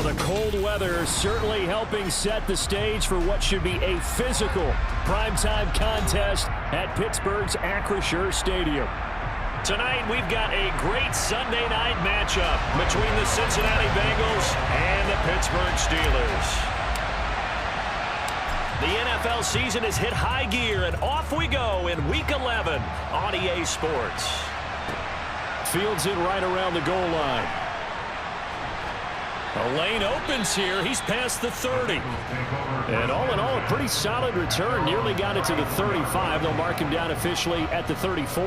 The cold weather certainly helping set the stage for what should be a physical primetime contest at Pittsburgh's Acrisure Stadium. Tonight, we've got a great Sunday night matchup between the Cincinnati Bengals and the Pittsburgh Steelers. The NFL season has hit high gear, and off we go in Week 11 on EA Sports. Fields it right around the goal line. A lane opens here. He's past the 30. And all in all, a pretty solid return. Nearly got it to the 35. They'll mark him down officially at the 34.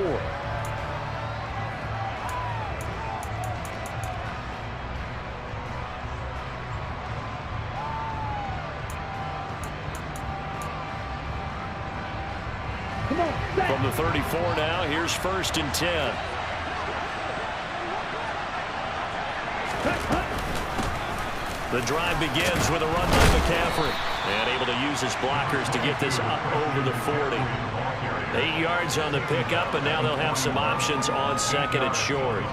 From the 34 now, here's 1st and 10. The drive begins with a run by McCaffrey. And able to use his blockers to get this up over the 40. 8 yards on the pickup, and now they'll have some options on 2nd and short.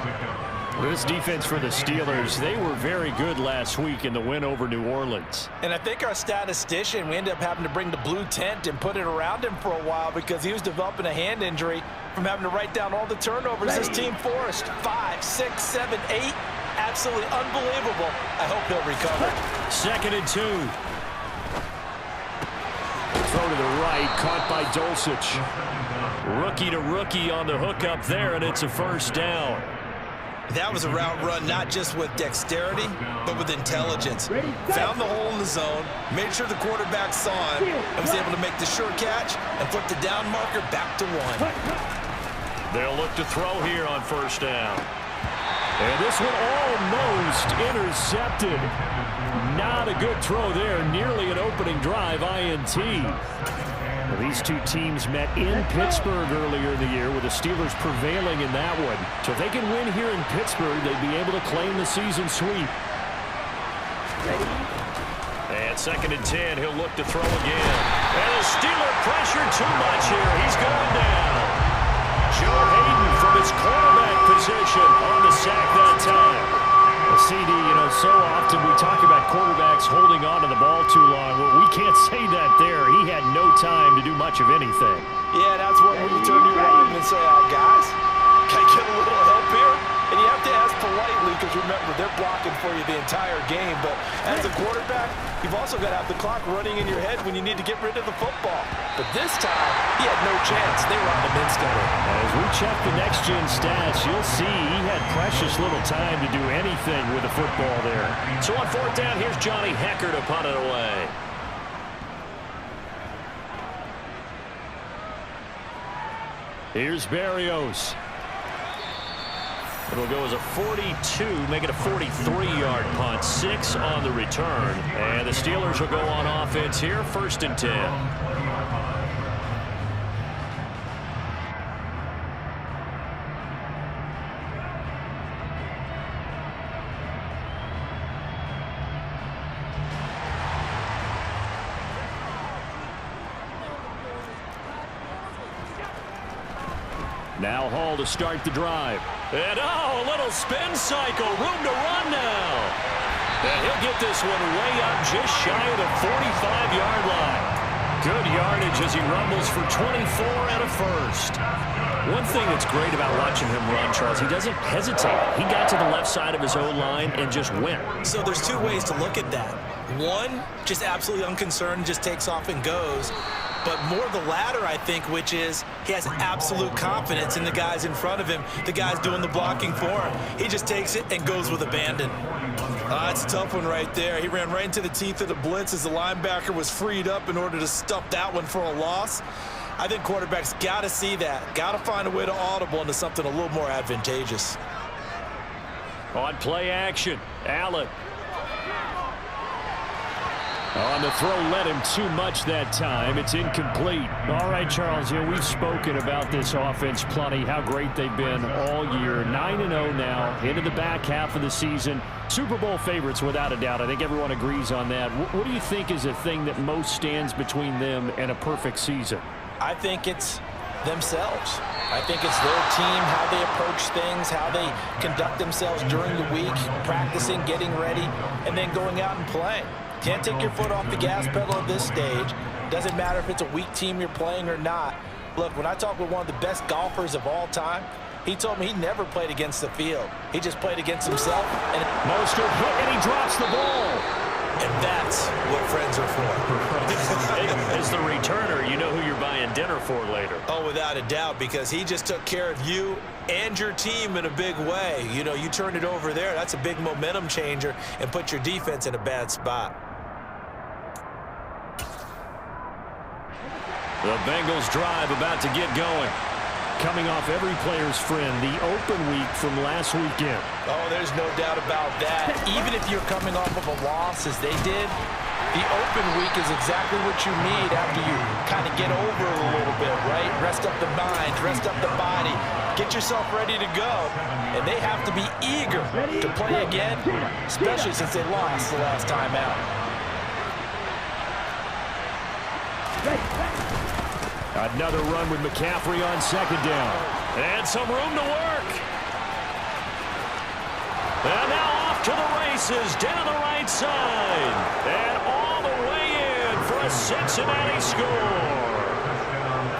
This defense for the Steelers, they were very good last week in the win over New Orleans. And I think our statistician, we ended up having to bring the blue tent and put it around him for a while because he was developing a hand injury from having to write down all the turnovers this team forced. 5, 6, 7, 8. Absolutely unbelievable. I hope he'll recover. 2nd and 2. Throw to the right, caught by Dulcich. Rookie to rookie on the hookup there, and it's a 1st down. That was a route run not just with dexterity, but with intelligence. Found the hole in the zone, made sure the quarterback saw him, and was able to make the sure catch and flip the down marker back to 1. They'll look to throw here on 1st down. And this one almost intercepted. Not a good throw there. Nearly an opening drive INT. Well, these two teams met in Pittsburgh earlier in the year with the Steelers prevailing in that one. So if they can win here in Pittsburgh, they'd be able to claim the season sweep. And 2nd and 10, he'll look to throw again. And the Steeler pressure too much here. He's going down. Joe Hayden from his quarterback position on the sack that time. Well, CD, you know, so often we talk about quarterbacks holding on to the ball too long. Well, we can't say that there. He had no time to do much of anything. Yeah, that's when you turn to your lineman and say, guys, can I get a little help here? And you have to ask politely because remember, they're blocking for you the entire game. But as a quarterback, you've also got to have the clock running in your head when you need to get rid of the football. But this time, he had no chance. They run him instead. As we check the next-gen stats, you'll see he had precious little time to do anything with the football there. So on fourth down, here's Johnny Hecker to punt it away. Here's Berrios. It'll go as a 42, make it a 43-yard punt, 6 on the return. And the Steelers will go on offense here, 1st and 10. Now Hall to start the drive. And a little spin cycle, room to run now. And he'll get this one way up just shy of the 45-yard line. Good yardage as he rumbles for 24 and a first. One thing that's great about watching him run, Charles, he doesn't hesitate. He got to the left side of his O-line and just went. So there's two ways to look at that. One, just absolutely unconcerned, just takes off and goes. But more the latter, I think, which is he has absolute confidence in the guys in front of him, the guys doing the blocking for him. He just takes it and goes with abandon. That's a tough one right there. He ran right into the teeth of the blitz as the linebacker was freed up in order to stuff that one for a loss. I think quarterbacks got to see that, got to find a way to audible into something a little more advantageous. On play action, Allen. On the throw, led him too much that time. It's incomplete. All right, Charles, we've spoken about this offense plenty, how great they've been all year. 9-0 now, into the back half of the season. Super Bowl favorites, without a doubt. I think everyone agrees on that. What do you think is the thing that most stands between them and a perfect season? I think it's themselves. I think it's their team, how they approach things, how they conduct themselves during the week, practicing, getting ready, and then going out and playing. Can't take your foot off the gas pedal at this stage. Doesn't matter if it's a weak team you're playing or not. Look, when I talk with one of the best golfers of all time, he told me he never played against the field. He just played against himself. And Mostert hit, and he drops the ball. And that's what friends are for. As the returner, you know who you're buying dinner for later. Oh, without a doubt, because he just took care of you and your team in a big way. You know, you turned it over there. That's a big momentum changer and put your defense in a bad spot. The Bengals drive about to get going. Coming off every player's friend, the open week from last weekend. Oh, there's no doubt about that. Even if you're coming off of a loss as they did, the open week is exactly what you need after you kind of get over it a little bit, right? Rest up the mind, rest up the body, get yourself ready to go. And they have to be eager to play again, especially since they lost the last time out. Another run with McCaffrey on 2nd down. And some room to work. And now off to the races down the right side. And all the way in for a Cincinnati score.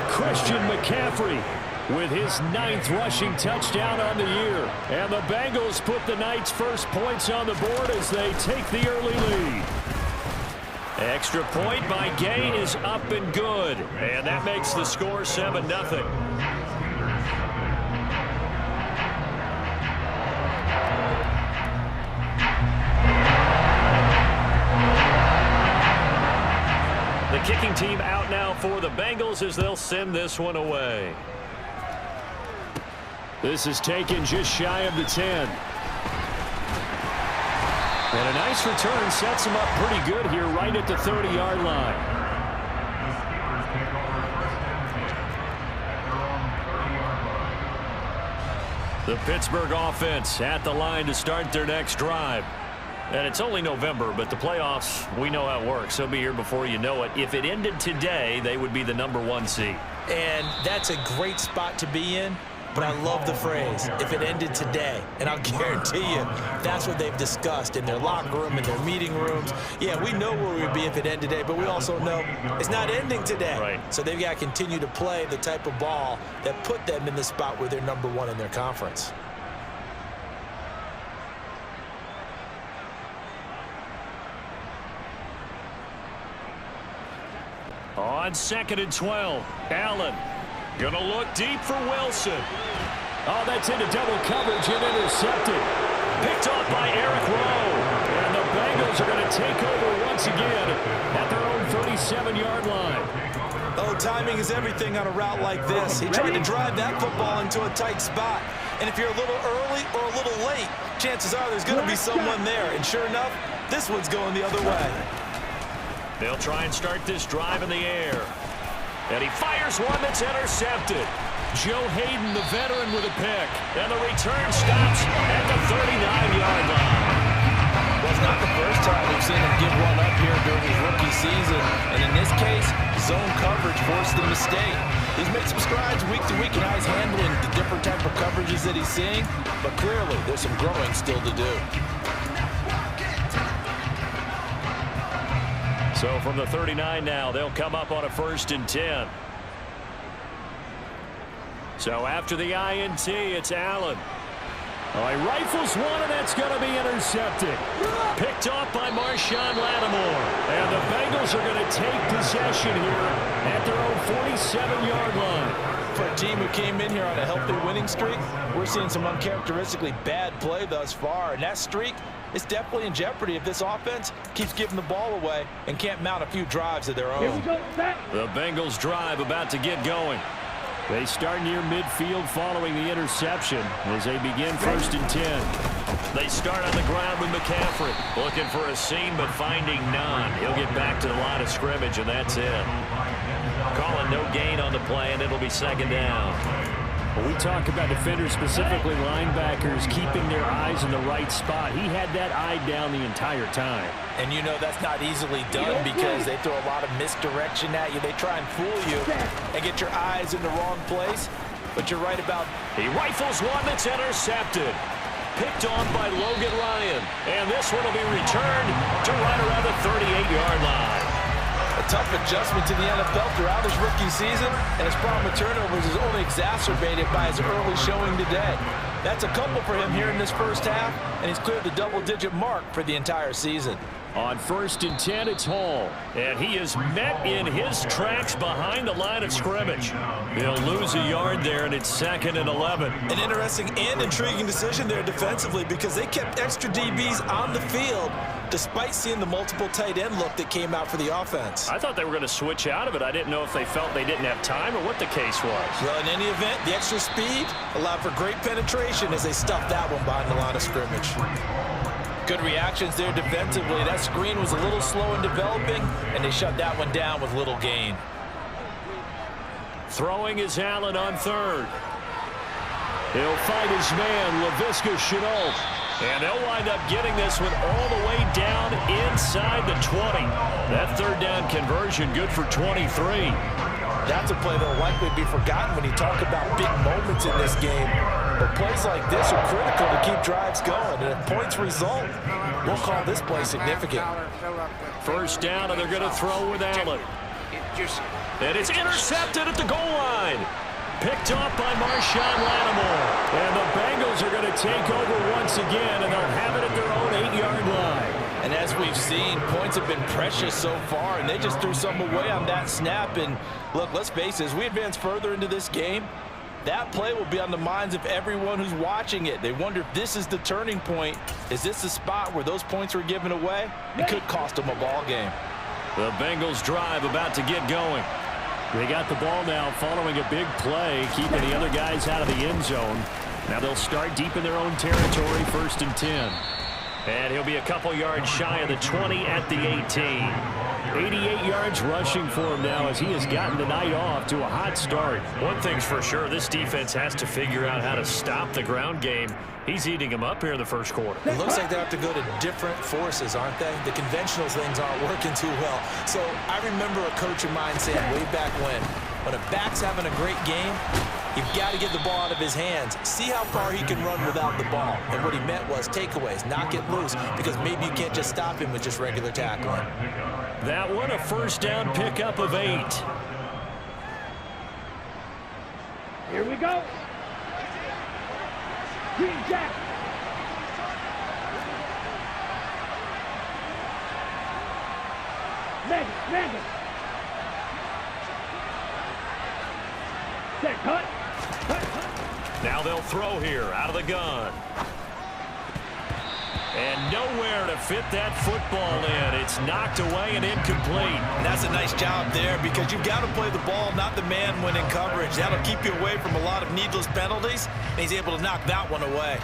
Christian McCaffrey with his 9th rushing touchdown on the year. And the Bengals put the Knights' first points on the board as they take the early lead. Extra point by Gain is up and good. And that makes the score 7-0. The kicking team out now for the Bengals as they'll send this one away. This is taken just shy of the 10. And a nice return sets him up pretty good here right at the 30-yard line. The Pittsburgh offense at the line to start their next drive. And it's only November, but the playoffs, we know how it works. They'll be here before you know it. If it ended today, they would be the #1 seed. And that's a great spot to be in. But I love the phrase, if it ended today. And I'll guarantee you, that's what they've discussed in their locker room, in their meeting rooms. Yeah, we know where we'd be if it ended today, but we also know it's not ending today. Right. So they've got to continue to play the type of ball that put them in the spot where they're #1 in their conference. On 2nd and 12, Allen going to look deep for Wilson. Oh, that's into double coverage and intercepted. Picked off by Eric Rowe. And the Bengals are going to take over once again at their own 37-yard line. Oh, timing is everything on a route like this. He tried to drive that football into a tight spot. And if you're a little early or a little late, chances are there's going to be someone there. And sure enough, this one's going the other way. They'll try and start this drive in the air. And he fires one that's intercepted. Joe Hayden, the veteran, with a pick. And the return stops at the 39-yard line. Well, it's not the first time we've seen him give one up here during his rookie season. And in this case, zone coverage forced the mistake. He's made some strides week to week in how he's handling the different type of coverages that he's seeing. But clearly, there's some growing still to do. So from the 39 now, they'll come up on a 1st and 10. So after the INT, it's Allen. Oh, he rifles one, and that's going to be intercepted. Picked off by Marshawn Lattimore. And the Bengals are going to take possession here at their own 47-yard line. For a team who came in here on a healthy winning streak, we're seeing some uncharacteristically bad play thus far. And that streak is definitely in jeopardy if this offense keeps giving the ball away and can't mount a few drives of their own. The Bengals drive about to get going. They start near midfield following the interception as they begin 1st and 10. They start on the ground with McCaffrey. Looking for a seam, but finding none. He'll get back to the line of scrimmage, and that's it. Calling no gain on the play, and it'll be 2nd down. When we talk about defenders, specifically linebackers, keeping their eyes in the right spot, he had that eye down the entire time. And you know that's not easily done because they throw a lot of misdirection at you. They try and fool you and get your eyes in the wrong place. But you're right about... He rifles one that's intercepted. Picked off by Logan Ryan. And this one will be returned to right around the 38-yard line. A tough adjustment to the NFL throughout his rookie season, and his problem with turnovers is only exacerbated by his early showing today. That's a couple for him here in this first half, and he's cleared the double-digit mark for the entire season. On 1st and 10, it's Hall. And he is met in his tracks behind the line of scrimmage. He'll lose a yard there, and it's 2nd and 11. An interesting and intriguing decision there defensively because they kept extra DBs on the field despite seeing the multiple tight end look that came out for the offense. I thought they were going to switch out of it. I didn't know if they felt they didn't have time or what the case was. Well, in any event, the extra speed allowed for great penetration as they stuffed that one behind the line of scrimmage. Good reactions there defensively. That screen was a little slow in developing, and they shut that one down with little gain. Throwing is Allen on 3rd. He'll find his man, Laviska Shenault. And they'll wind up getting this one all the way down inside the 20. That 3rd down conversion good for 23. That's a play that will likely be forgotten when you talk about big moments in this game. But plays like this are critical to keep drives going. And if points result, we'll call this play significant. 1st down, and they're going to throw with Allen. And it's intercepted at the goal line. Picked off by Marshawn Lattimore. And the Bengals are going to take over once again, and they'll have it at their own 8-yard line. And as we've seen, points have been precious so far, and they just threw some away on that snap. And look, let's face it, as we advance further into this game, that play will be on the minds of everyone who's watching it. They wonder if this is the turning point. Is this the spot where those points were given away? It could cost them a ball game. The Bengals drive about to get going. They got the ball now following a big play, keeping the other guys out of the end zone. Now they'll start deep in their own territory, 1st and 10. And he'll be a couple yards shy of the 20 at the 18. 88 yards rushing for him now as he has gotten the night off to a hot start. One thing's for sure, this defense has to figure out how to stop the ground game. He's eating them up here in the 1st quarter. It looks like they have to go to different forces, aren't they? The conventional things aren't working too well. So I remember a coach of mine saying way back when a back's having a great game, you've got to get the ball out of his hands. See how far he can run without the ball. And what he meant was takeaways, knock it loose, because maybe you can't just stop him with just regular tackling. That one, a 1st down pickup of 8. Here we go. Green Jack. Megan. Now they'll throw here out of the gun. And nowhere to fit that football in. It's knocked away and incomplete. And that's a nice job there because you've got to play the ball, not the man when in coverage. That'll keep you away from a lot of needless penalties, and he's able to knock that one away.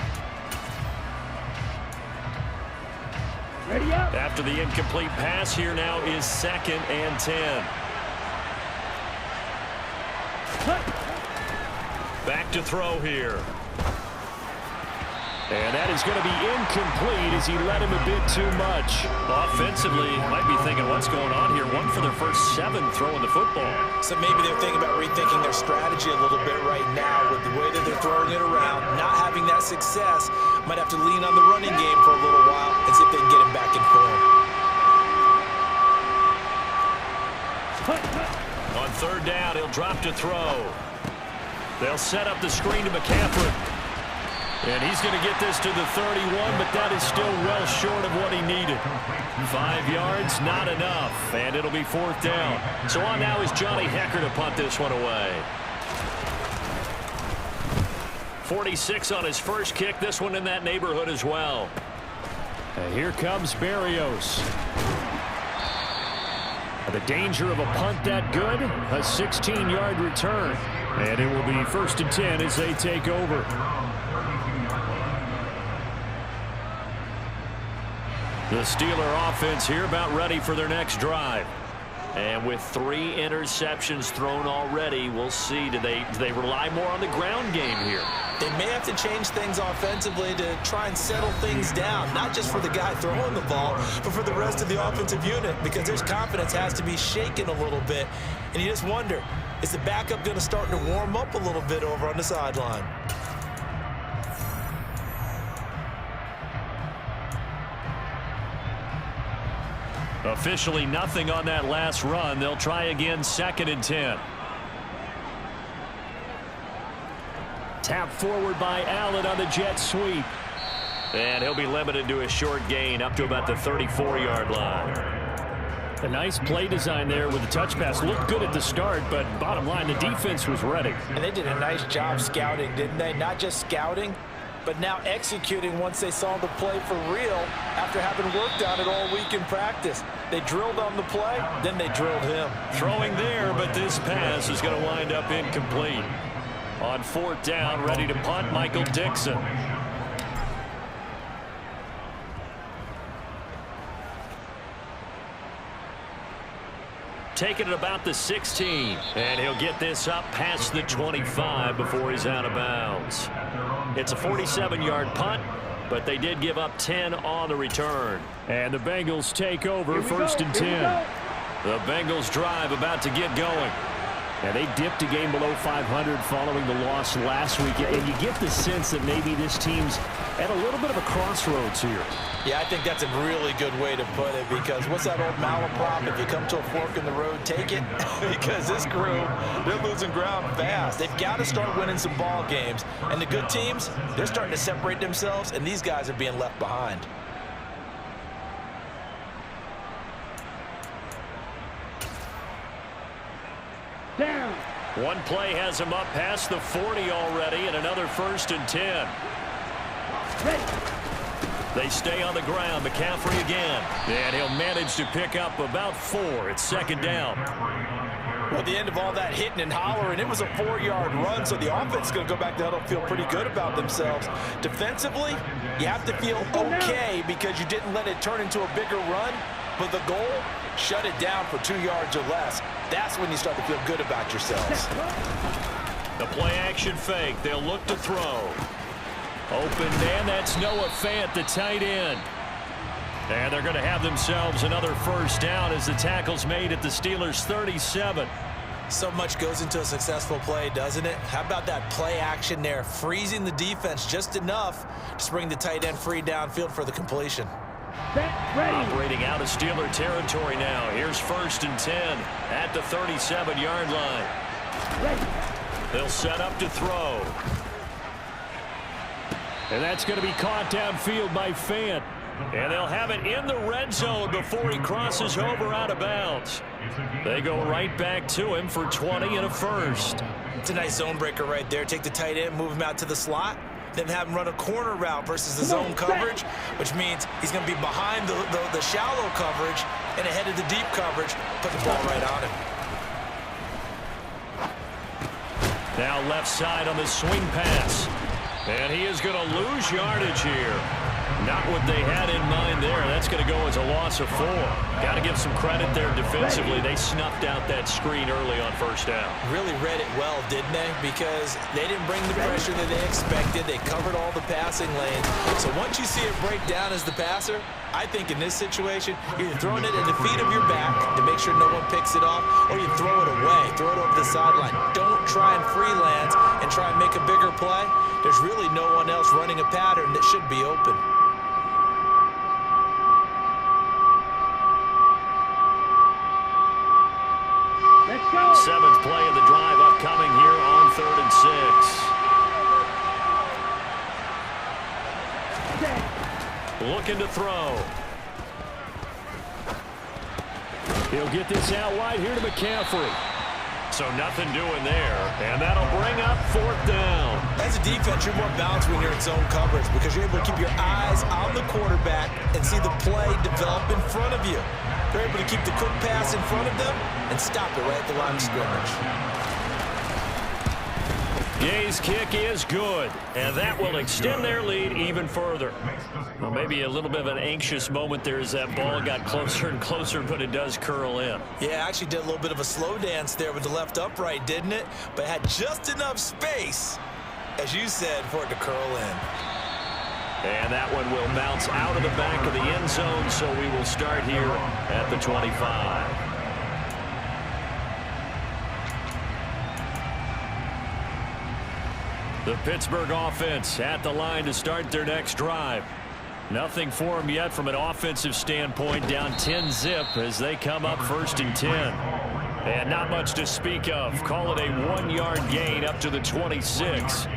Ready up. After the incomplete pass, here now is 2nd and 10. Back to throw here. And that is going to be incomplete as he led him a bit too much. Offensively, might be thinking, what's going on here? 1 for their first 7 throwing the football. So maybe they're thinking about rethinking their strategy a little bit right now with the way that they're throwing it around, not having that success. Might have to lean on the running game for a little while and see if they can get him back in form. On 3rd down, he'll drop to throw. They'll set up the screen to McCaffrey. And he's going to get this to the 31, but that is still well short of what he needed. 5 yards, not enough, and it'll be 4th down. So on now is Johnny Hecker to punt this one away. 46 on his first kick, this one in that neighborhood as well. And here comes Berrios. The danger of a punt that good, a 16-yard return. And it will be 1st and 10 as they take over. The Steeler offense here about ready for their next drive. And with 3 interceptions thrown already, we'll see. Do they rely more on the ground game here? They may have to change things offensively to try and settle things down, not just for the guy throwing the ball, but for the rest of the offensive unit, because their confidence has to be shaken a little bit. And you just wonder, is the backup going to start to warm up a little bit over on the sideline? Officially nothing on that last run. They'll try again, 2nd and 10. Tap forward by Allen on the jet sweep. And he'll be limited to a short gain up to about the 34-yard line. A nice play design there with the touch pass. Looked good at the start, but bottom line, the defense was ready. And they did a nice job scouting, didn't they? Not just scouting, but now executing once they saw the play for real after having worked on it all week in practice. They drilled on the play, then they drilled him. Throwing there, but this pass is going to wind up incomplete. On 4th down, ready to punt, Michael Dixon. Taking it about the 16. And he'll get this up past the 25 before he's out of bounds. It's a 47-yard punt, but they did give up 10 on the return. And the Bengals take over, 1st and 10. The Bengals drive about to get going. And they dipped a game below 500 following the loss last week. And you get the sense that maybe this team's at a little bit of a crossroads here. Yeah, I think that's a really good way to put it, because what's that old malaprop? If you come to a fork in the road, take it. Because this crew, they're losing ground fast. They've got to start winning some ball games. And the good teams, they're starting to separate themselves, and these guys are being left behind. Down. One play has him up past the 40 already, and another 1st and 10. Ready. They stay on the ground. McCaffrey again. And he'll manage to pick up about 4. It's 2nd down. Well, at the end of all that hitting and hollering, it was a 4-yard run, so the offense is going to go back to huddle, feel pretty good about themselves. Defensively, you have to feel okay because you didn't let it turn into a bigger run, but the goal, shut it down for 2 yards or less. That's when you start to feel good about yourselves. The play-action fake. They'll look to throw. Open man, that's Noah Fant, the tight end. And they're going to have themselves another 1st down as the tackle's made at the Steelers' 37. So much goes into a successful play, doesn't it? How about that play action there, freezing the defense just enough to bring the tight end free downfield for the completion. Operating out of Steeler territory now. Here's 1st and 10 at the 37-yard line. They'll set up to throw. And that's going to be caught downfield by Fant. And they'll have it in the red zone before he crosses over out of bounds. They go right back to him for 20 and a first. It's a nice zone breaker right there. Take the tight end, move him out to the slot, then have him run a corner route versus the zone coverage, which means he's going to be behind the shallow coverage and ahead of the deep coverage. Put the ball right on him. Now left side on the swing pass. And he is going to lose yardage here. Not what they had in mind there. That's going to go as a loss of 4. Got to give some credit there defensively. They snuffed out that screen early on first down. Really read it well, didn't they? Because they didn't bring the pressure that they expected. They covered all the passing lanes. So once you see it break down as the passer, I think in this situation, you're throwing it at the feet of your back to make sure no one picks it off, or you throw it away, throw it over the sideline. Don't try and freelance and try and make a bigger play. There's really no one else running a pattern that should be open. Let's go. 7th play of the drive upcoming here on 3rd and 6. Looking to throw. He'll get this out wide here to McCaffrey. So nothing doing there, and that'll bring up 4th down. As a defense, you're more balanced when you're in zone coverage because you're able to keep your eyes on the quarterback and see the play develop in front of you. They're able to keep the quick pass in front of them and stop it right at the line of scrimmage. Gay's kick is good, and that will extend their lead even further. Well, maybe a little bit of an anxious moment there as that ball got closer and closer, but it does curl in. Yeah, actually did a little bit of a slow dance there with the left upright, didn't it? But had just enough space, as you said, for it to curl in. And that one will bounce out of the back of the end zone, so we will start here at the 25. The Pittsburgh offense at the line to start their next drive. Nothing for them yet from an offensive standpoint, down 10-zip as they come up 1st and 10. And not much to speak of. Call it a 1-yard gain up to the 26.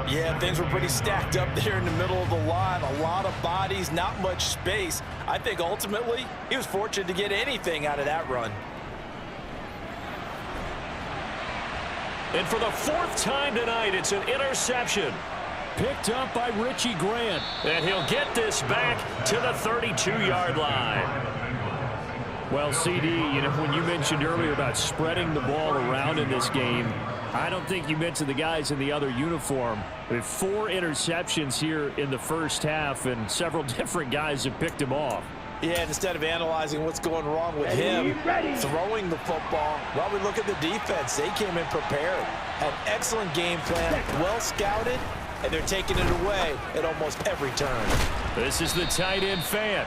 Yeah, things were pretty stacked up there in the middle of the line. A lot of bodies, not much space. I think ultimately he was fortunate to get anything out of that run. And for the 4th time tonight, it's an interception. Picked up by Richie Grant. And he'll get this back to the 32-yard line. Well, CD, you know, when you mentioned earlier about spreading the ball around in this game, I don't think you mentioned the guys in the other uniform. We have 4 interceptions here in the first half, and several different guys have picked him off. Yeah, and instead of analyzing what's going wrong with him throwing the football, well, we look at the defense. They came in prepared, had an excellent game plan, well scouted, and they're taking it away at almost every turn. This is the tight end Fant,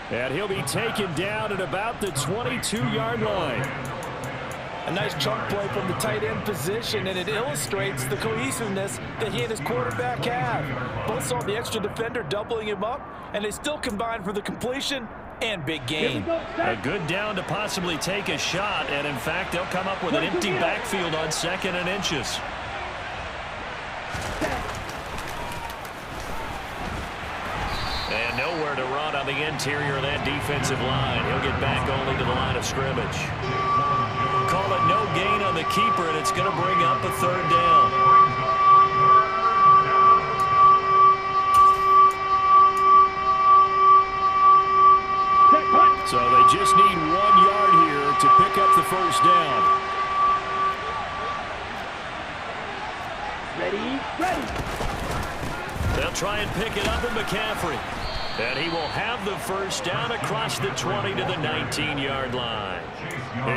and he'll be taken down at about the 22-yard line. A nice chunk play from the tight end position, and it illustrates the cohesiveness that he and his quarterback have. Both saw the extra defender doubling him up, and they still combined for the completion and big gain. A good down to possibly take a shot, and in fact, they'll come up with an empty backfield on 2nd and inches. And nowhere to run on the interior of that defensive line. He'll get back only to the line of scrimmage. Call it no gain on the keeper, and it's going to bring up a 3rd down. So they just need 1 yard here to pick up the 1st down. Ready, ready. They'll try and pick it up with McCaffrey. And he will have the 1st down across the 20 to the 19-yard line.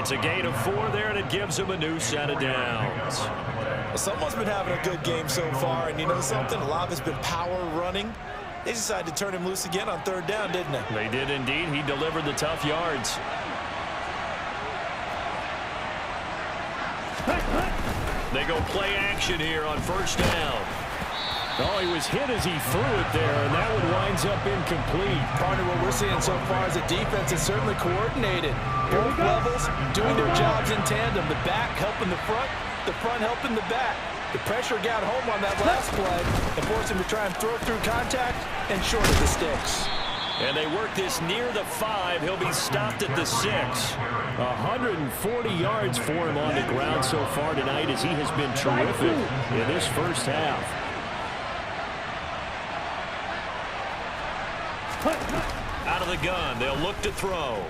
It's a gain of 4 there, and it gives him a new set of downs. Well, someone's been having a good game so far, and you know something? A lot of it's been power running. They decided to turn him loose again on 3rd down, didn't they? They did indeed. He delivered the tough yards. They go play action here on 1st down. Oh, he was hit as he threw it there, and that one winds up incomplete. Partner, what we're seeing so far is the defense is certainly coordinated. Both levels doing their jobs in tandem. The back helping the front helping the back. The pressure got home on that last play and forced him to try and throw through contact and short of the sticks. And they work this near the 5. He'll be stopped at the 6. 140 yards for him on the ground so far tonight as he has been terrific in this first half. Out of the gun, they'll look to throw.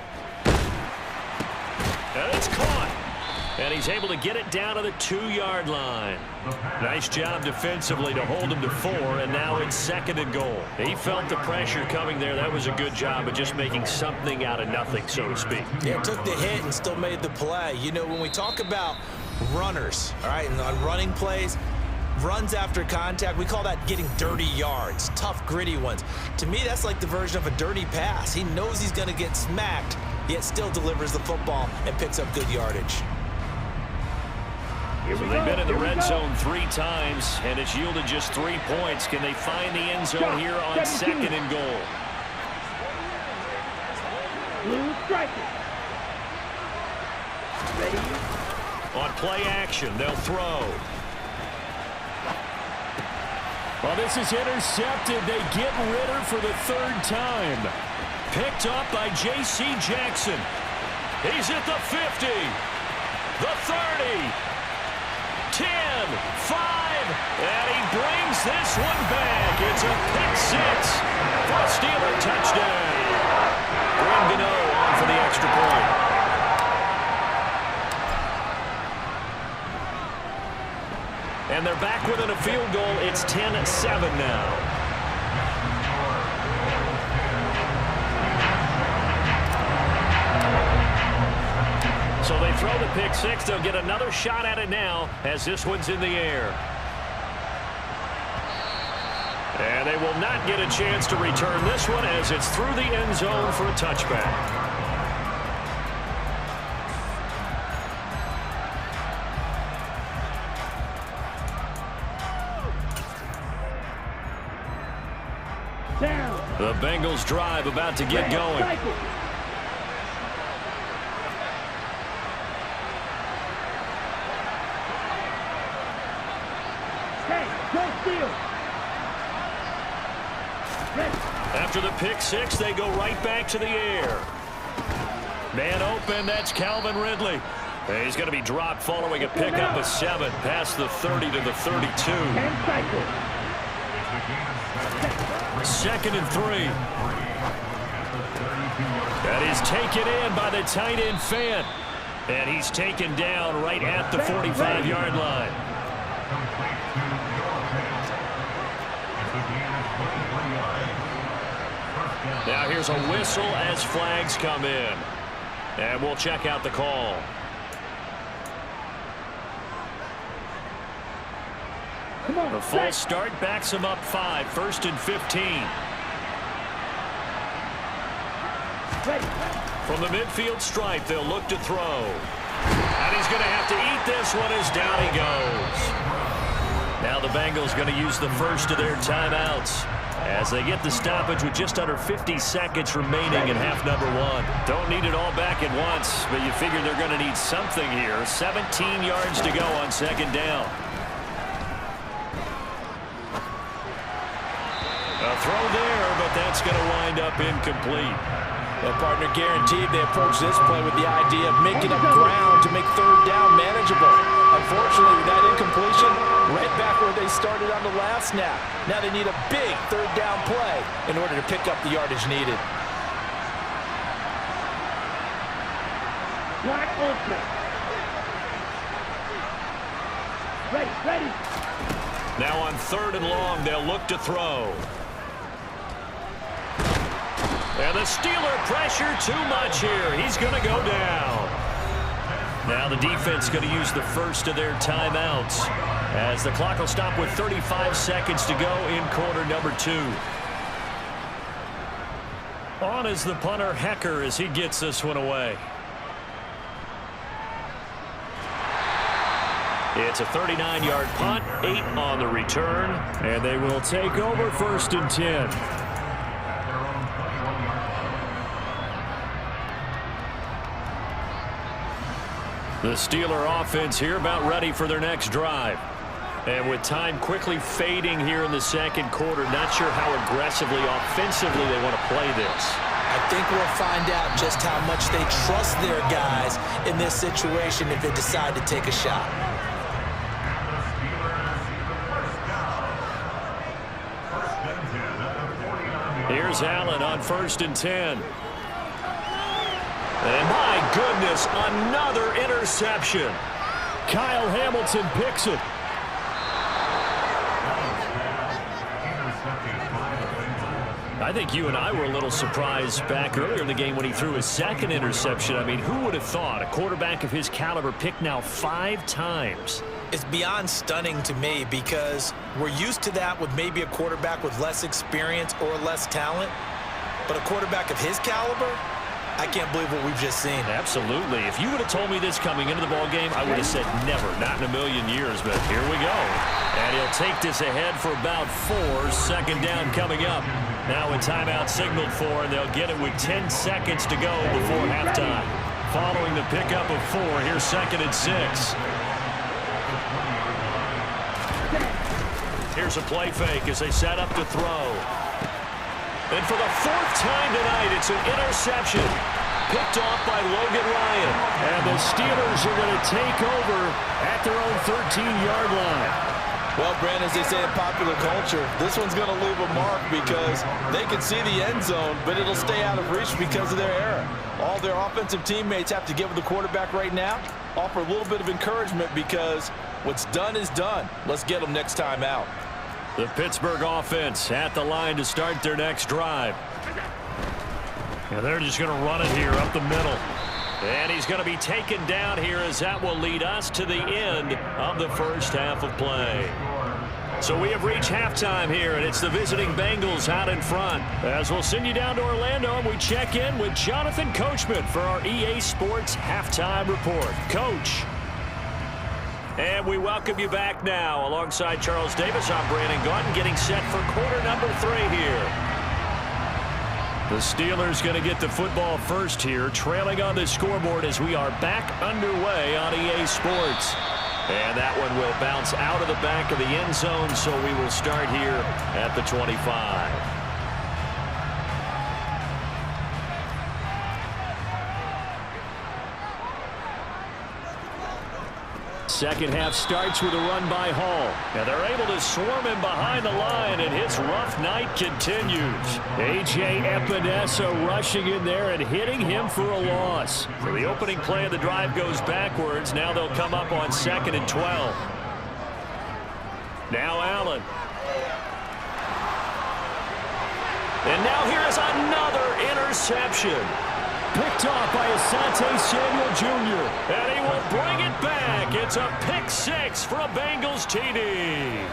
And it's caught. And he's able to get it down to the 2-yard line. Nice job defensively to hold him to 4, and now it's 2nd and goal. He felt the pressure coming there. That was a good job of just making something out of nothing, so to speak. Yeah, took the hit and still made the play. You know, when we talk about runners, all right, and on running plays, runs after contact, we call that getting dirty yards, tough, gritty ones. To me, that's like the version of a dirty pass. He knows he's going to get smacked, yet still delivers the football and picks up good yardage. Here So they've been in the red zone 3 times, and it's yielded just 3 points. Can they find the end zone here on 2nd and goal? Blue striker. Ready? On play action, they'll throw. Well, this is intercepted. They get Ritter for the 3rd time. Picked up by J.C. Jackson. He's at the 50, the 30, 10, 5, and he brings this one back. It's a pick 6 for a Steeler touchdown. Graham Gano on for the extra point. And they're back within a field goal. It's 10-7 now. So they throw the pick 6. They'll get another shot at it now as this one's in the air. And they will not get a chance to return this one as it's through the end zone for a touchback. The Bengals drive about to get going. After the pick 6, they go right back to the air. Man open, that's Calvin Ridley. He's going to be dropped following a pickup of 7 past the 30 to the 32. 2nd and 3. That is taken in by the tight end Fant. And he's taken down right at the 45-yard line. Now here's a whistle as flags come in. And we'll check out the call. The false start backs him up 5, 1st and 15. From the midfield stripe, they'll look to throw. And he's going to have to eat this one as down he goes. Now the Bengals going to use the first of their timeouts as they get the stoppage with just under 50 seconds remaining in half number 1. Don't need it all back at once, but you figure they're going to need something here. 17 yards to go on 2nd down. A throw there, but that's going to wind up incomplete. Well, partner, guaranteed they approach this play with the idea of making up ground to make 3rd down manageable. Unfortunately, with that incompletion, right back where they started on the last snap. Now they need a big 3rd down play in order to pick up the yardage needed. Black ultra. Ready. Now on 3rd and long, they'll look to throw. And the Steeler pressure too much here. He's going to go down. Now the defense going to use the first of their timeouts as the clock will stop with 35 seconds to go in quarter number 2. On is the punter Hecker as he gets this one away. It's a 39-yard punt, 8 on the return, and they will take over 1st and 10. The Steeler offense here about ready for their next drive. And with time quickly fading here in the second quarter, not sure how aggressively, offensively they want to play this. I think we'll find out just how much they trust their guys in this situation if they decide to take a shot. Here's Allen on 1st and 10. And my goodness, another interception. Kyle Hamilton picks it. I think you and I were a little surprised back earlier in the game when he threw his second interception. I mean, who would have thought a quarterback of his caliber picked now 5 times? It's beyond stunning to me because we're used to that with maybe a quarterback with less experience or less talent. But a quarterback of his caliber, I can't believe what we've just seen. Absolutely. If you would have told me this coming into the ballgame, I would have said never, not in a million years. But here we go. And he'll take this ahead for about 4. Second down coming up. Now a timeout signaled for, and they'll get it with 10 seconds to go before halftime. Following the pickup of 4, here's 2nd and 6. Here's a play fake as they set up to throw. And for the 4th time tonight, it's an interception. Picked off by Logan Ryan. And the Steelers are going to take over at their own 13-yard line. Well, Brandon, as they say in popular culture, this one's going to leave a mark because they can see the end zone, but it'll stay out of reach because of their error. All their offensive teammates have to get with the quarterback right now, offer a little bit of encouragement because what's done is done. Let's get them next time out. The Pittsburgh offense at the line to start their next drive. And they're just going to run it here up the middle. And he's going to be taken down here as that will lead us to the end of the first half of play. So we have reached halftime here, and it's the visiting Bengals out in front. As we'll send you down to Orlando, and we check in with Jonathan Coachman for our EA Sports Halftime Report. Coach. And we welcome you back now. Alongside Charles Davis, I'm Brandon Gaudin, getting set for quarter number 3 here. The Steelers going to get the football first here, trailing on the scoreboard as we are back underway on EA Sports. And that one will bounce out of the back of the end zone, so we will start here at the 25. Second half starts with a run by Hall. And they're able to swarm him behind the line, and his rough night continues. A.J. Epinesa rushing in there and hitting him for a loss. So the opening play of the drive goes backwards. Now they'll come up on 2nd and 12. Now Allen. And now here's another interception. Picked off by Asante Samuel Jr. And he will bring it back. It's a pick 6 for a Bengals TD.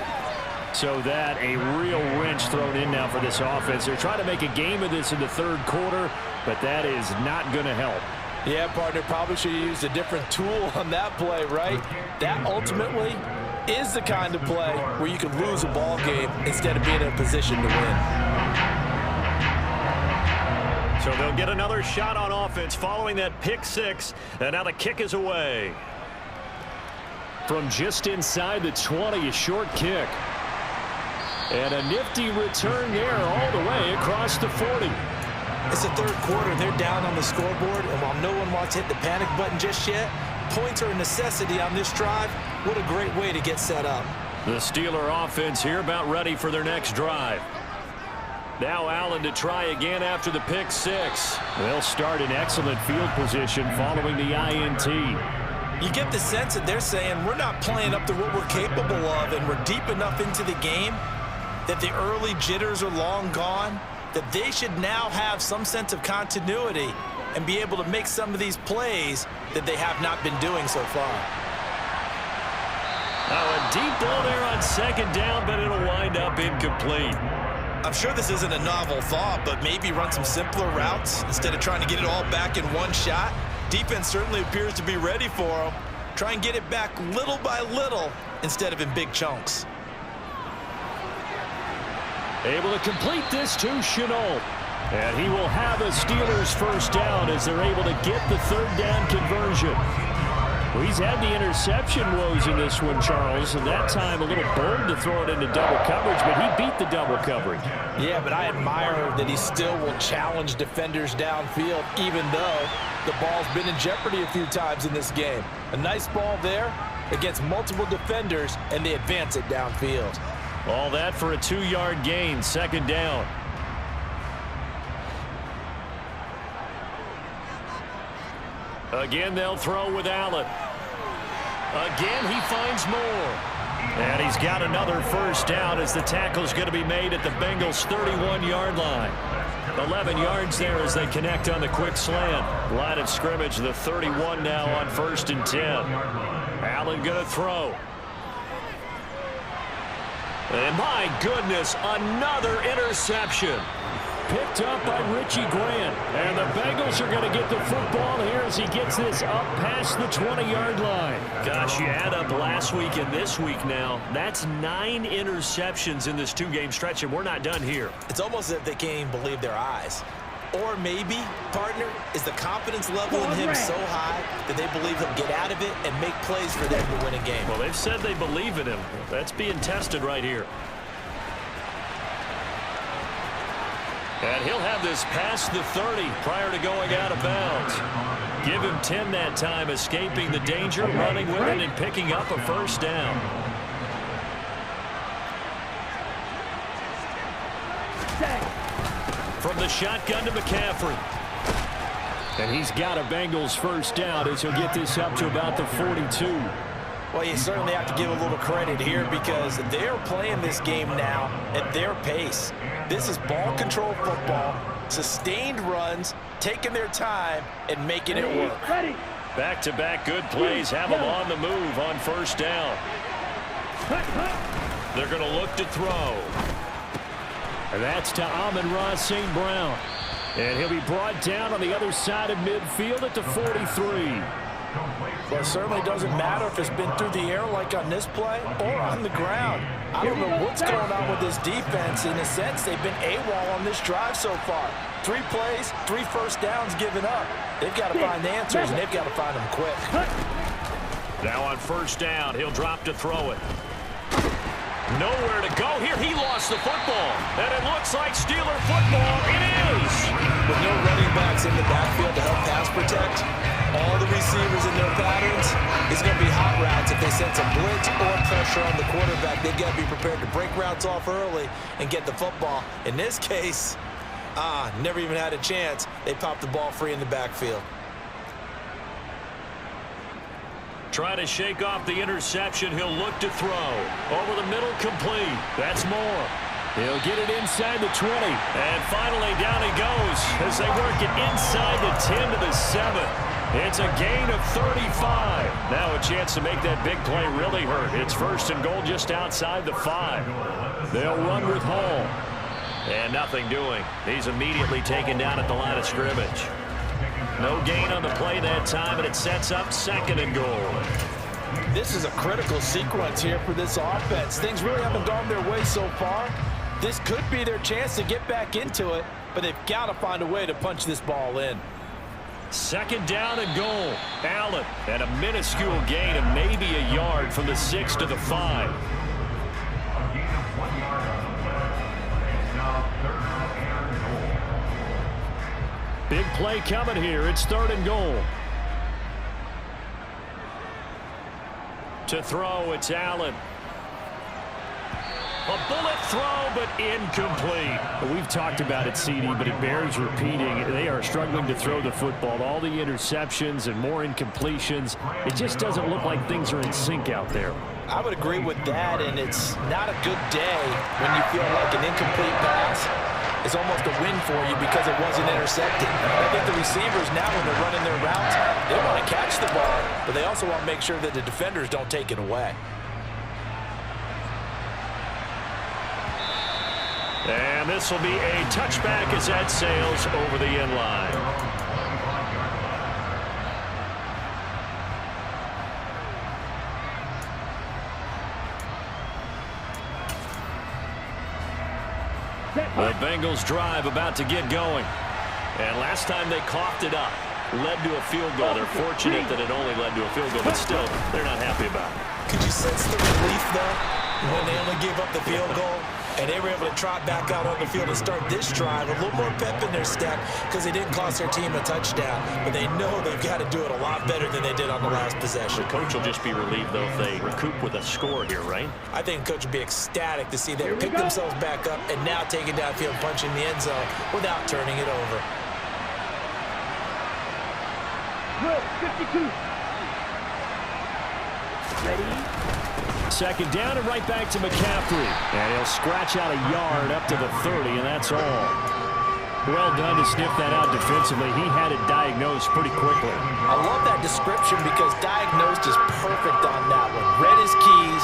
So that a real wrench thrown in now for this offense. They're trying to make a game of this in the 3rd quarter, but that is not going to help. Yeah, partner, probably should have used a different tool on that play, right? That ultimately is the kind of play where you can lose a ball game instead of being in a position to win. So they'll get another shot on offense following that pick 6, and now the kick is away. From just inside the 20, a short kick. And a nifty return there all the way across the 40. It's the 3rd quarter, and they're down on the scoreboard, and while no one wants to hit the panic button just yet, points are a necessity on this drive. What a great way to get set up. The Steeler offense here about ready for their next drive. Now Allen to try again after the pick 6. They'll start in excellent field position following the INT. You get the sense that they're saying we're not playing up to what we're capable of, and we're deep enough into the game that the early jitters are long gone, that they should now have some sense of continuity and be able to make some of these plays that they have not been doing so far. Now a deep ball there on 2nd down, but it'll wind up incomplete. I'm sure this isn't a novel thought, but maybe run some simpler routes instead of trying to get it all back in one shot. Defense certainly appears to be ready for them. Try and get it back little by little instead of in big chunks. Able to complete this to Chenault. And he will have a Steelers first down as they're able to get the 3rd down conversion. Well, he's had the interception woes in this one, Charles, and that time a little bold to throw it into double coverage, but he beat the double coverage. Yeah, but I admire that he still will challenge defenders downfield, even though the ball's been in jeopardy a few times in this game. A nice ball there against multiple defenders, and they advance it downfield. All that for a 2-yard gain, second down. Again, they'll throw with Allen. Again, he finds more. And he's got another first down as the tackle's going to be made at the Bengals' 31-yard line. 11 yards there as they connect on the quick slant. Line of scrimmage, the 31 now on 1st and 10. Allen going to throw. And my goodness, another interception. Picked up by Richie Grant. And the Bengals are going to get the football here as he gets this up past the 20-yard line. Gosh, you add up last week and this week now. That's 9 interceptions in this 2-game stretch, and we're not done here. It's almost as if they can't even believe their eyes. Or maybe, partner, is the confidence level in him so high that they believe he'll get out of it and make plays for them to win a game. Well, they've said they believe in him. That's being tested right here. And he'll have this past the 30 prior to going out of bounds. Give him 10 that time, escaping the danger, running with it, and picking up a first down. From the shotgun to McCaffrey. And he's got a Bengals first down as he'll get this up to about the 42. Well, you certainly have to give a little credit here because they're playing this game now at their pace. This is ball control football, sustained runs, taking their time, and making it work. Back-to-back good plays have them on the move on first down. They're going to look to throw. And that's to Amon-Ra St. Brown. And he'll be brought down on the other side of midfield at the 43. Well, it certainly doesn't matter if it's been through the air like on this play or on the ground. I don't know what's going on with this defense. In a sense, they've been AWOL on this drive so far. 3 plays, 3 first downs given up. They've got to find answers, and they've got to find them quick. Now on first down, he'll drop to throw it. Nowhere to go here. He lost the football, and it looks like Steeler football. It is. With no running backs in the backfield to help pass protect, all the receivers in their patterns, it's going to be hot routes. If they sense a blitz or pressure on the quarterback, they've got to be prepared to break routes off early and get the football. In this case, never even had a chance. They popped the ball free in the backfield. Trying to shake off the interception. He'll look to throw. Over the middle, complete. That's more. He'll get it inside the 20. And finally, down he goes as they work it inside the 10 to the 7. It's a gain of 35. Now a chance to make that big play really hurt. It's 1st and goal just outside the 5. They'll run with Hall. And nothing doing. He's immediately taken down at the line of scrimmage. No gain on the play that time, and it sets up 2nd and goal. This is a critical sequence here for this offense. Things really haven't gone their way so far. This could be their chance to get back into it, but they've got to find a way to punch this ball in. 2nd down and goal. Allen, and a minuscule gain of maybe a yard from the 6 to the 5. Big play coming here. It's 3rd and goal. To throw, it's Allen. A bullet throw, but incomplete. We've talked about it, CD, but it bears repeating. They are struggling to throw the football. All the interceptions and more incompletions. It just doesn't look like things are in sync out there. I would agree with that, and it's not a good day when you feel like an incomplete pass is almost a win for you because it wasn't intercepted. I think the receivers now, when they're running their routes, they want to catch the ball, but they also want to make sure that the defenders don't take it away. And this will be a touchback as that sails over the end line. The Bengals drive about to get going. And last time they coughed it up. led to a field goal. They're fortunate that it only led to a field goal, but still, they're not happy about it. Could you sense the relief, though, when they only gave up the field goal? And they were able to trot back out on the field and start this drive with a little more pep in their step because they didn't cost their team a touchdown. But they know they've got to do it a lot better than they did on the last possession. The coach will just be relieved, though, if they recoup with a score here, right? I think the coach would be ecstatic to see them pick themselves back up and now take it downfield, punch in the end zone without turning it over. Good, 52. Ready? Second down and right back to McCaffrey. And he'll scratch out a yard up to the 30, and that's all. Well done to sniff that out defensively. He had it diagnosed pretty quickly. I love that description because diagnosed is perfect on that one. Read his keys,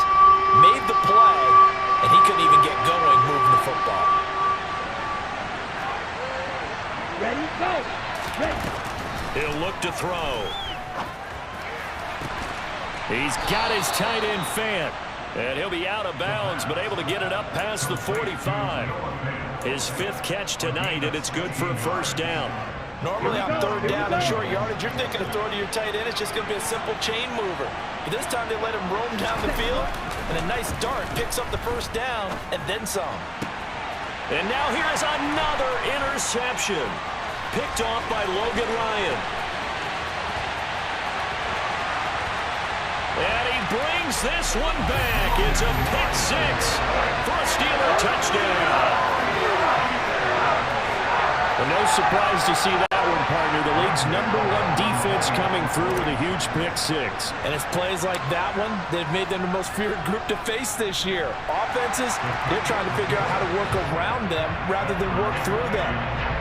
made the play, and he couldn't even get going moving the football. Ready, go. Ready. He'll look to throw. He's got his tight end fan. And he'll be out of bounds, but able to get it up past the 45. His 5th catch tonight, and it's good for a first down. Normally on third down and short yardage, you're thinking of throwing to your tight end. It's just going to be a simple chain mover. But this time they let him roam down the field, and a nice dart picks up the first down and then some. And now here's another interception. Picked off by Logan Ryan. And he brings this one back. It's a pick 6 for a Steeler touchdown. Well, no surprise to see that one, partner. The league's #1 defense coming through with a huge pick 6. And it's plays like that one that have made them the most feared group to face this year. Offenses, they're trying to figure out how to work around them rather than work through them.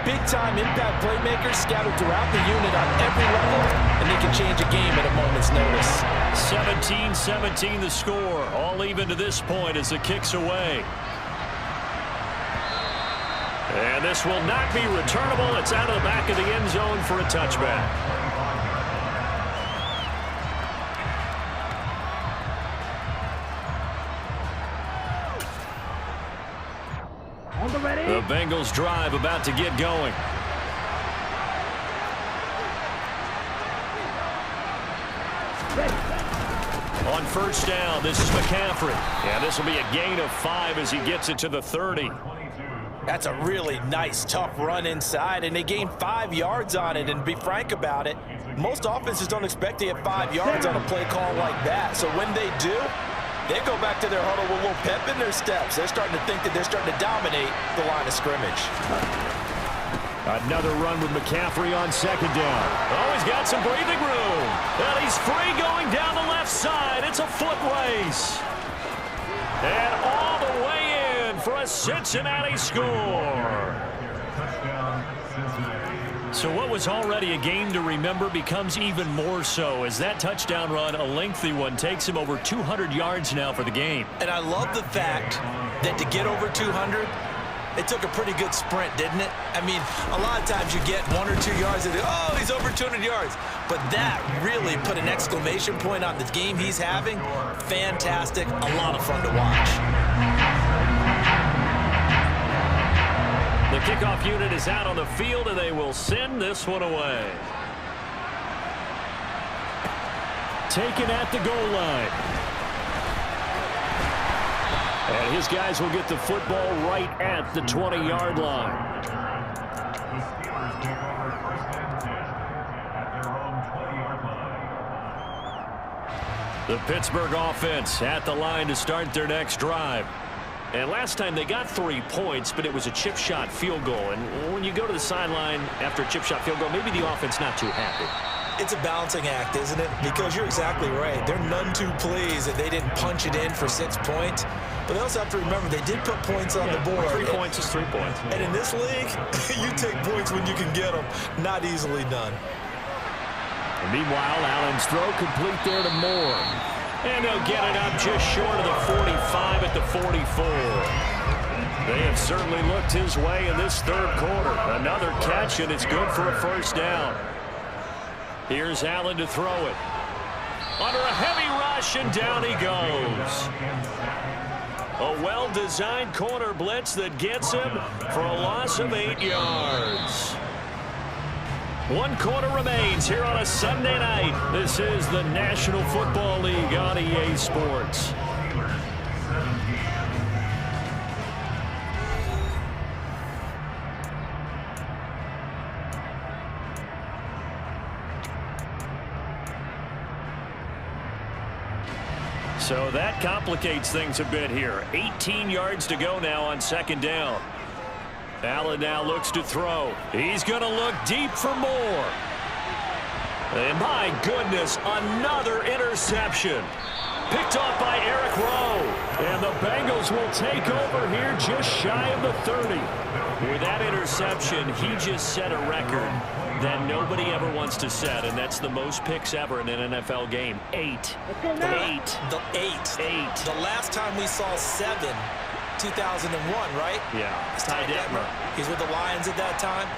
Big-time impact playmakers scattered throughout the unit on every level, and they can change a game at a moment's notice. 17-17 the score. All even to this point as the kick's away. And this will not be returnable. It's out of the back of the end zone for a touchback. On the ready. The Bengals drive about to get going. Ready. On first down, this is McCaffrey. And this will be a gain of 5 as he gets it to the 30. That's a really nice, tough run inside, and they gained 5 yards on it. And to be frank about it, most offenses don't expect to get 5 yards on a play call like that. So when they do, they go back to their huddle with a little pep in their steps. They're starting to think that they're starting to dominate the line of scrimmage. Another run with McCaffrey on second down. Oh, he's got some breathing room. And he's free going down the left side. It's a foot race. And all the way in for a Cincinnati score. So what was already a game to remember becomes even more so as that touchdown run, a lengthy one, takes him over 200 yards now for the game. And I love the fact that to get over 200, it took a pretty good sprint, didn't it? I mean, a lot of times you get 1 or 2 yards and oh, he's over 200 yards. But that really put an exclamation point on the game he's having. Fantastic, a lot of fun to watch. The kickoff unit is out on the field, and they will send this one away. Taken at the goal line. And his guys will get the football right at the 20-yard line. The Pittsburgh offense at the line to start their next drive. And last time they got 3 points, but it was a chip shot field goal. And when you go to the sideline after a chip shot field goal, maybe the offense not too happy. It's a balancing act, isn't it? Because you're exactly right. They're none too pleased that they didn't punch it in for 6 points. But they also have to remember they did put points on the board. 3 points is 3 points. And in this league, you take points when you can get them. Not easily done. And meanwhile, Allen's throw complete there to Moore. And they'll get it up just short of the 45 at the 44. They have certainly looked his way in this third quarter. Another catch, and it's good for a first down. Here's Allen to throw it. Under a heavy rush, and down he goes. A well-designed corner blitz that gets him for a loss of 8 yards. One quarter remains here on a Sunday night. This is the National Football League on EA Sports. So that complicates things a bit here. 18 yards to go now on second down. Allen now looks to throw. He's going to look deep for more. And my goodness, another interception. Picked off by Eric Rowe. And the Bengals will take over here just shy of the 30. With that interception, he just set a record that nobody ever wants to set, and that's the most picks ever in an NFL game. 8. 8. The 8. The last time we saw 7, 2001, right? Yeah. Ty Detmer. He's with the Lions at that time.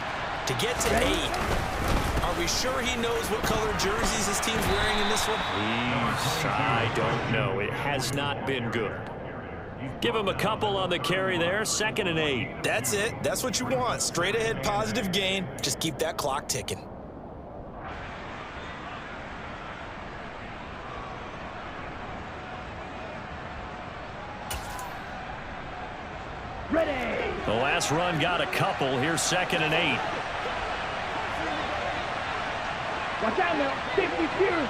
To get to 8, are we sure he knows what color jerseys his team's wearing in this one? I don't know. It has not been good. Give him a couple on the carry there. 2nd and 8. That's it. That's what you want. Straight ahead positive gain. Just keep that clock ticking. Ready. The last run got a couple. Here's 2nd and 8. Watch out now. 50 feet.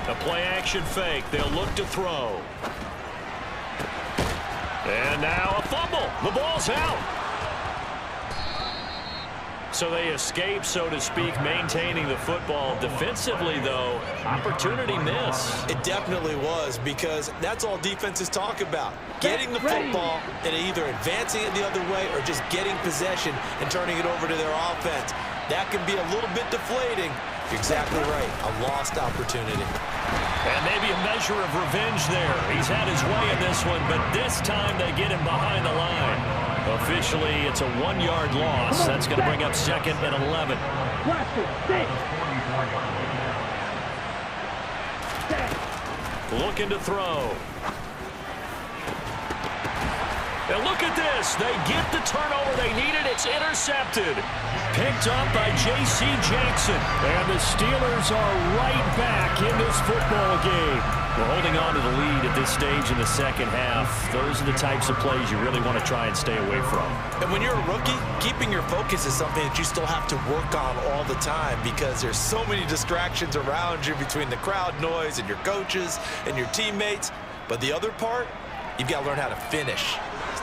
A play-action fake. They'll look to throw. And now a fumble. The ball's out. So they escape, so to speak, maintaining the football. Defensively, though, opportunity miss. It definitely was, because that's all defenses talk about. Getting the football and either advancing it the other way or just getting possession and turning it over to their offense. That can be a little bit deflating. You're exactly right. A lost opportunity. And maybe a measure of revenge there. He's had his way in this one, but this time they get him behind the line. Officially, it's a 1-yard loss. That's going to bring up 2nd and 11. Looking to throw. And look at this. They get the turnover they needed. It's intercepted. Picked up by J.C. Jackson. And the Steelers are right back in this football game. We're holding on to the lead at this stage in the second half. Those are the types of plays you really want to try and stay away from. And when you're a rookie, keeping your focus is something that you still have to work on all the time, because there's so many distractions around you between the crowd noise and your coaches and your teammates. But the other part, you've got to learn how to finish.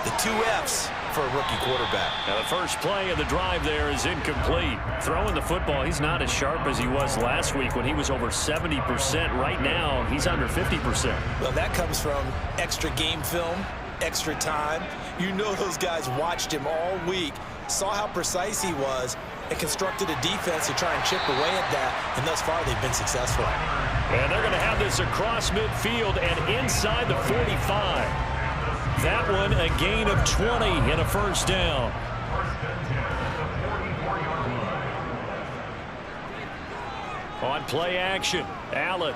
The 2 F's for a rookie quarterback. Now the first play of the drive there is incomplete. Throwing the football, he's not as sharp as he was last week when he was over 70%. Right now, he's under 50%. Well, that comes from extra game film, extra time. You know those guys watched him all week, saw how precise he was, and constructed a defense to try and chip away at that, and thus far they've been successful. And they're going to have this across midfield and inside the 45. That one a gain of 20 and a first down. On play action, Allen.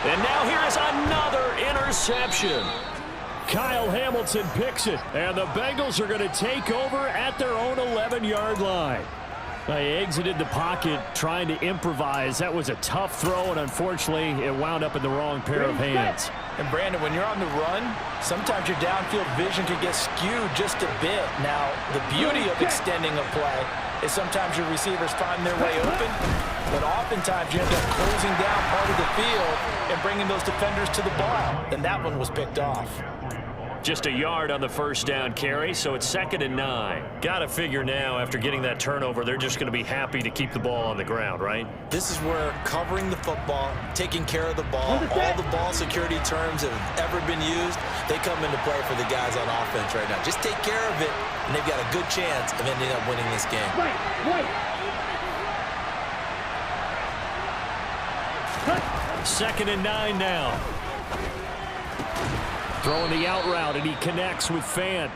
And now here is another interception. Kyle Hamilton picks it, and the Bengals are going to take over at their own 11-yard line. They exited the pocket trying to improvise. That was a tough throw, and unfortunately, it wound up in the wrong pair of hands. And Brandon, when you're on the run, sometimes your downfield vision can get skewed just a bit. Now, the beauty of extending a play is sometimes your receivers find their way open, but oftentimes you end up closing down part of the field and bringing those defenders to the ball. And that one was picked off. Just a yard on the first down carry, so it's 2nd and 9. Got to figure now, after getting that turnover, they're just going to be happy to keep the ball on the ground, right? This is where covering the football, taking care of the ball, all the ball security terms that have ever been used, they come into play for the guys on offense right now. Just take care of it, and they've got a good chance of ending up winning this game. Right. 2nd and 9 now. Throwing the out route, and he connects with Fant.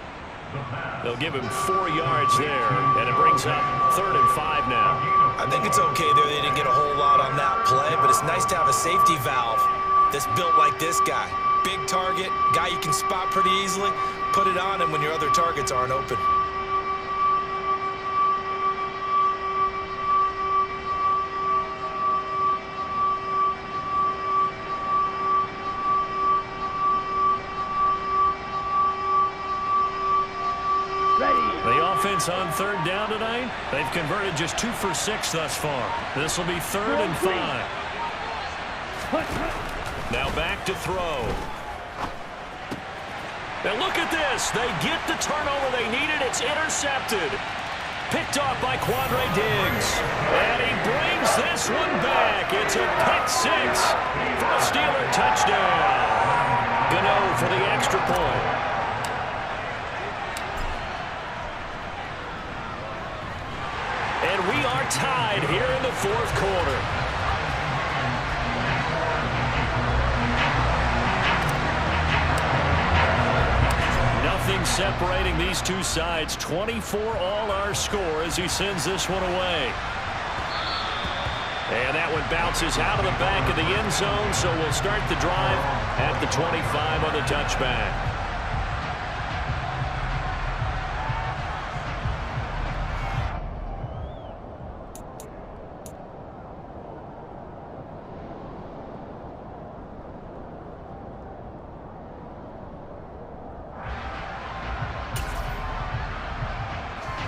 They'll give him 4 yards there, and it brings up 3rd and 5 now. I think it's okay there. They didn't get a whole lot on that play, but it's nice to have a safety valve that's built like this guy. big target, guy you can spot pretty easily, put it on him when your other targets aren't open. The offense on third down tonight, they've converted just 2 for 6 thus far. This will be 3rd and 5. Now back to throw. And look at this. They get the turnover they needed. It's intercepted. Picked off by Quandre Diggs. And he brings this one back. It's a pick 6 for a Steeler touchdown. Gano for the extra point. And we are tied here in the 4th quarter. Nothing separating these two sides. 24 all our score as he sends this one away. And that one bounces out of the back of the end zone, so we'll start the drive at the 25 on the touchback.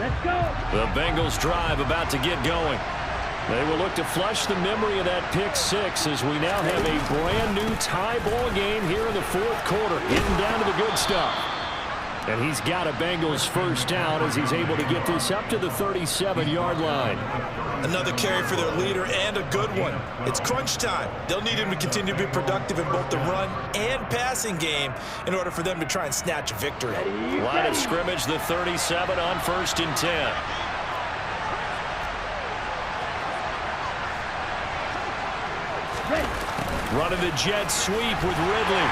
Let's go. The Bengals drive about to get going. They will look to flush the memory of that pick 6 as we now have a brand new tie ball game here in the 4th quarter. Getting down to the good stuff. And he's got a Bengals first down as he's able to get this up to the 37-yard line. Another carry for their leader and a good one. It's crunch time. They'll need him to continue to be productive in both the run and passing game in order for them to try and snatch a victory. Line of scrimmage, the 37 on 1st and 10. Running the jet sweep with Ridley.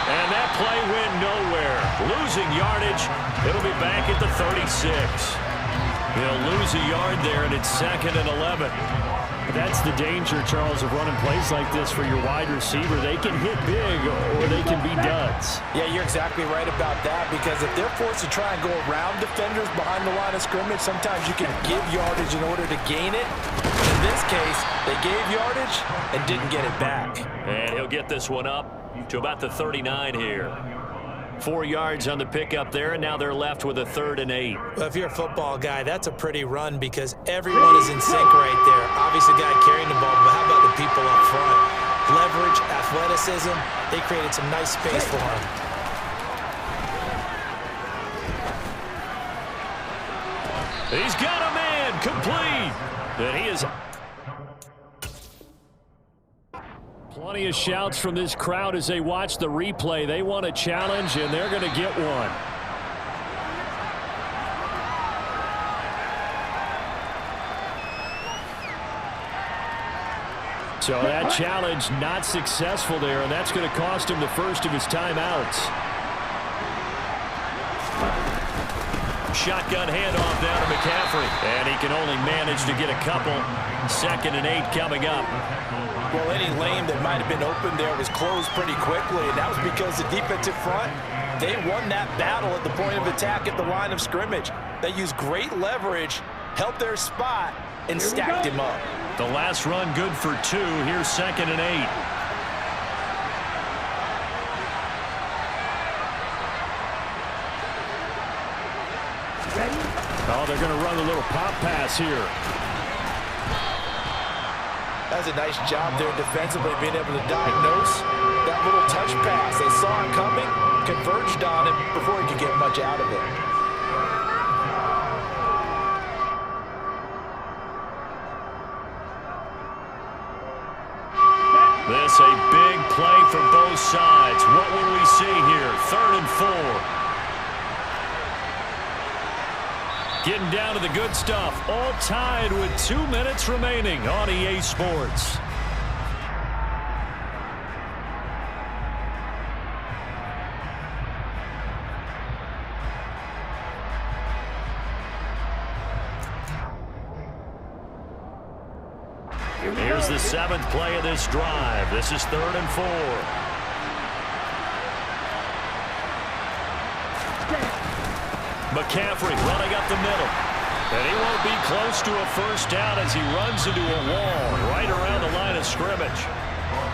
And that play went nowhere. Losing yardage. It'll be back at the 36. They'll lose a yard there, and it's 2nd and 11. That's the danger, Charles, of running plays like this for your wide receiver. They can hit big or they can be duds. Yeah, you're exactly right about that, because if they're forced to try and go around defenders behind the line of scrimmage, sometimes you can give yardage in order to gain it. In this case, they gave yardage and didn't get it back. And he'll get this one up to about the 39 here. 4 yards on the pickup there, and now they're left with a 3rd and 8. Well, if you're a football guy, that's a pretty run because everyone is in sync right there. Obviously, the guy carrying the ball, but how about the people up front? Leverage, athleticism, they created some nice space for him. He's got a man complete. And he is... Plenty of shouts from this crowd as they watch the replay. They want a challenge, and they're going to get one. So that challenge not successful there, and that's going to cost him the first of his timeouts. Shotgun handoff down to McCaffrey. And he can only manage to get a couple. 2nd and 8 coming up. Well, any lane that might have been open there was closed pretty quickly, and that was because the defensive front, they won that battle at the point of attack at the line of scrimmage. They used great leverage, held their spot, and stacked him up. The last run good for 2. Here's 2nd and 8. Oh, they're going to run a little pop pass here. That was a nice job there defensively, being able to diagnose that little touch pass. They saw him coming, converged on him before he could get much out of it. This a big play for both sides. What will we see here? 3rd and 4. Getting down to the good stuff. All tied with 2 minutes remaining on EA Sports. Here's the 7th play of this drive. This is 3rd and 4. McCaffrey running up the middle. And he won't be close to a first down as he runs into a wall right around the line of scrimmage.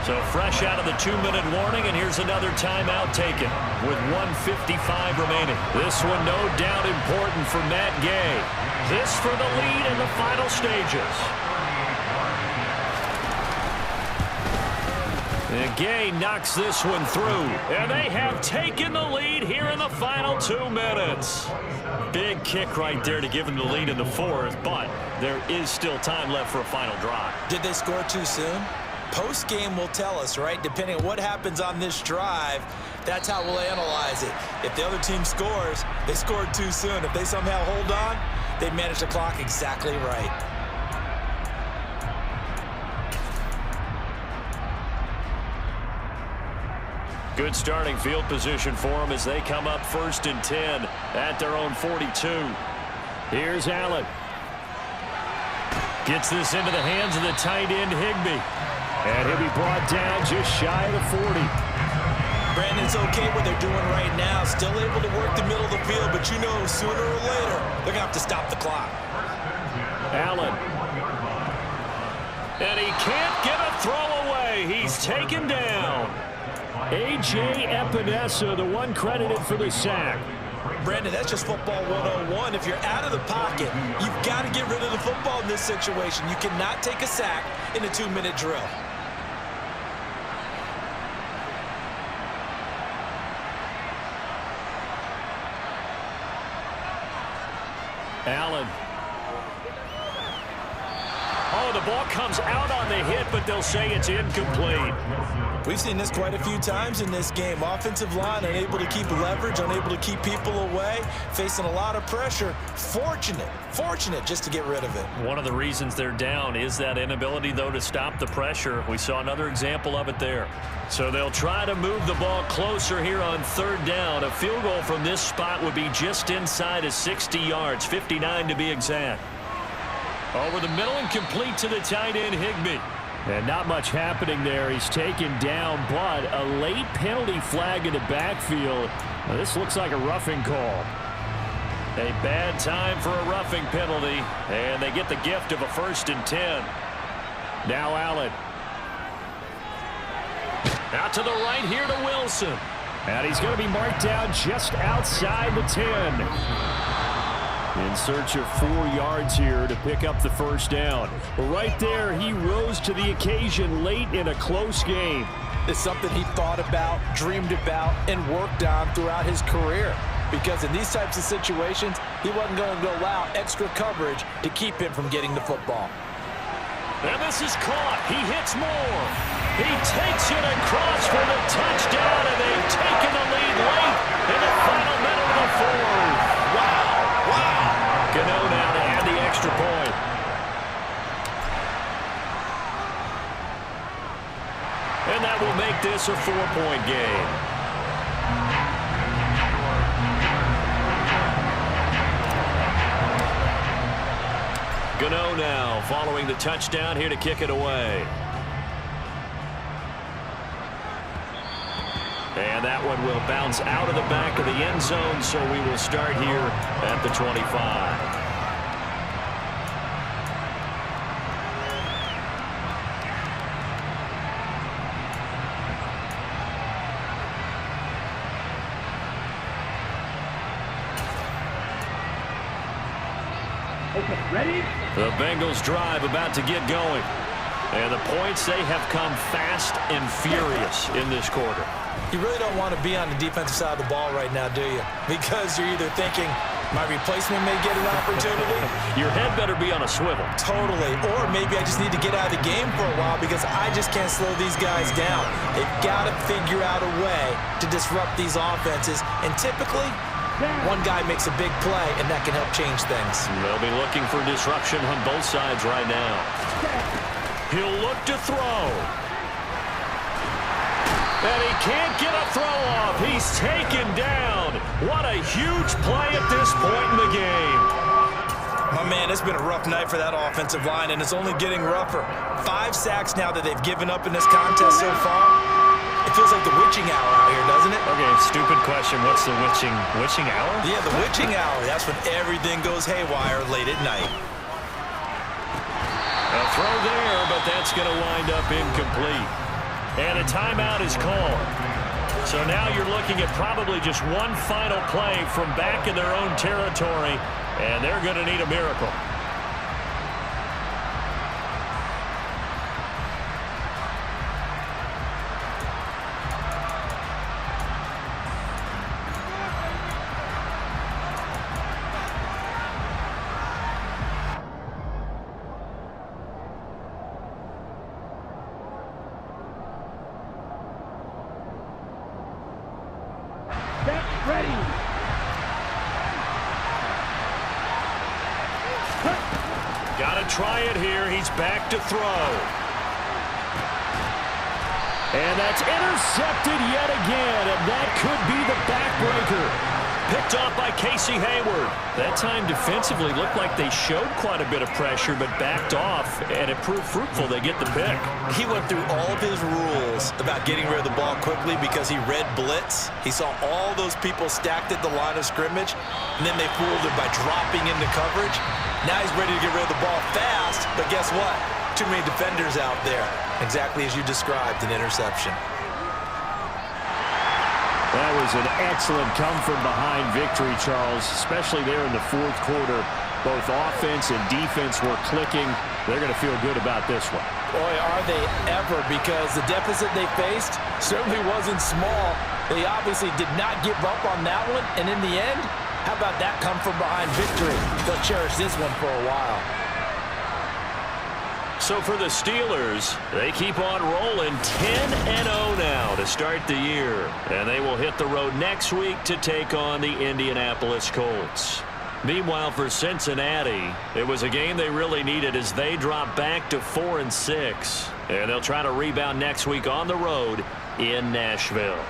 So fresh out of the 2-minute warning, and here's another timeout taken with 1:55 remaining. This one no doubt important for Matt Gay. This for the lead in the final stages. And Gay knocks this one through. And they have taken the lead here in the final 2 minutes. Big kick right there to give them the lead in the fourth, but there is still time left for a final drive. Did they score too soon? Post-game will tell us, right? Depending on what happens on this drive, that's how we'll analyze it. If the other team scores, they scored too soon. If they somehow hold on, they manage the clock exactly right. Good starting field position for them as they come up 1st and 10 at their own 42. Here's Allen. Gets this into the hands of the tight end, Higbee. And he'll be brought down just shy of the 40. Brandon, it's okay what they're doing right now. Still able to work the middle of the field, but you know sooner or later they're going to have to stop the clock. Allen. And he can't get a throw away. He's taken down. A.J. Epinesa, the one credited for the sack. Brandon, that's just football 101. If you're out of the pocket, you've got to get rid of the football in this situation. You cannot take a sack in a 2-minute drill. Allen. Oh, the ball comes out on the hit, but they'll say it's incomplete. We've seen this quite a few times in this game. Offensive line unable to keep leverage, unable to keep people away, facing a lot of pressure. Fortunate just to get rid of it. One of the reasons they're down is that inability, though, to stop the pressure. We saw another example of it there. So they'll try to move the ball closer here on 3rd down. A field goal from this spot would be just inside of 60 yards, 59 to be exact. Over the middle and complete to the tight end, Higbee. And not much happening there. He's taken down, but a late penalty flag in the backfield. Now, this looks like a roughing call. A bad time for a roughing penalty, and they get the gift of a 1st and 10. Now Allen. Out to the right here to Wilson. And he's going to be marked down just outside the 10. In search of 4 yards here to pick up the 1st down. Right there, he rose to the occasion late in a close game. It's something he thought about, dreamed about, and worked on throughout his career. Because in these types of situations, he wasn't going to allow extra coverage to keep him from getting the football. And this is caught. He hits more. He takes it across for the touchdown, and they've taken the lead late in the final minute of the 4th. Wow. Gano now to add the extra point. And that will make this a 4-point game. Gano now following the touchdown here to kick it away. And that one will bounce out of the back of the end zone, so we will start here at the 25. Okay, ready? The Bengals drive about to get going. And the points, they have come fast and furious in this quarter. You really don't want to be on the defensive side of the ball right now, do you? Because you're either thinking, my replacement may get an opportunity. Your head better be on a swivel. Totally. Or maybe I just need to get out of the game for a while because I just can't slow these guys down. They've got to figure out a way to disrupt these offenses. And typically, one guy makes a big play, and that can help change things. They'll be looking for disruption on both sides right now. He'll look to throw. And he can't get a throw off. He's taken down. What a huge play at this point in the game. My man, it's been a rough night for that offensive line, and it's only getting rougher. 5 sacks now that they've given up in this contest so far. It feels like the witching hour out here, doesn't it? Okay, stupid question. What's the witching hour? Yeah, the witching hour. That's when everything goes haywire late at night. A throw there, but that's going to wind up incomplete. And a timeout is called. So now you're looking at probably just one final play from back in their own territory, and they're going to need a miracle. Ready. Got to try it here. He's back to throw. And that's intercepted yet again, and that could be the backbreaker. Picked off by Casey Hayward. That time defensively looked like they showed quite a bit of pressure, but backed off, and it proved fruitful. They get the pick. He went through all of his rules about getting rid of the ball quickly because he read blitz. He saw all those people stacked at the line of scrimmage, and then they fooled him by dropping into coverage. Now he's ready to get rid of the ball fast, but guess what? Too many defenders out there. Exactly as you described, an interception. That was an excellent come-from-behind victory, Charles, especially there in the fourth quarter. Both offense and defense were clicking. They're going to feel good about this one. Boy, are they ever, because the deficit they faced certainly wasn't small. They obviously did not give up on that one, and in the end, how about that come-from-behind victory? They'll cherish this one for a while. So for the Steelers, they keep on rolling 10-0 now to start the year. And they will hit the road next week to take on the Indianapolis Colts. Meanwhile, for Cincinnati, it was a game they really needed as they drop back to 4-6. And they'll try to rebound next week on the road in Nashville.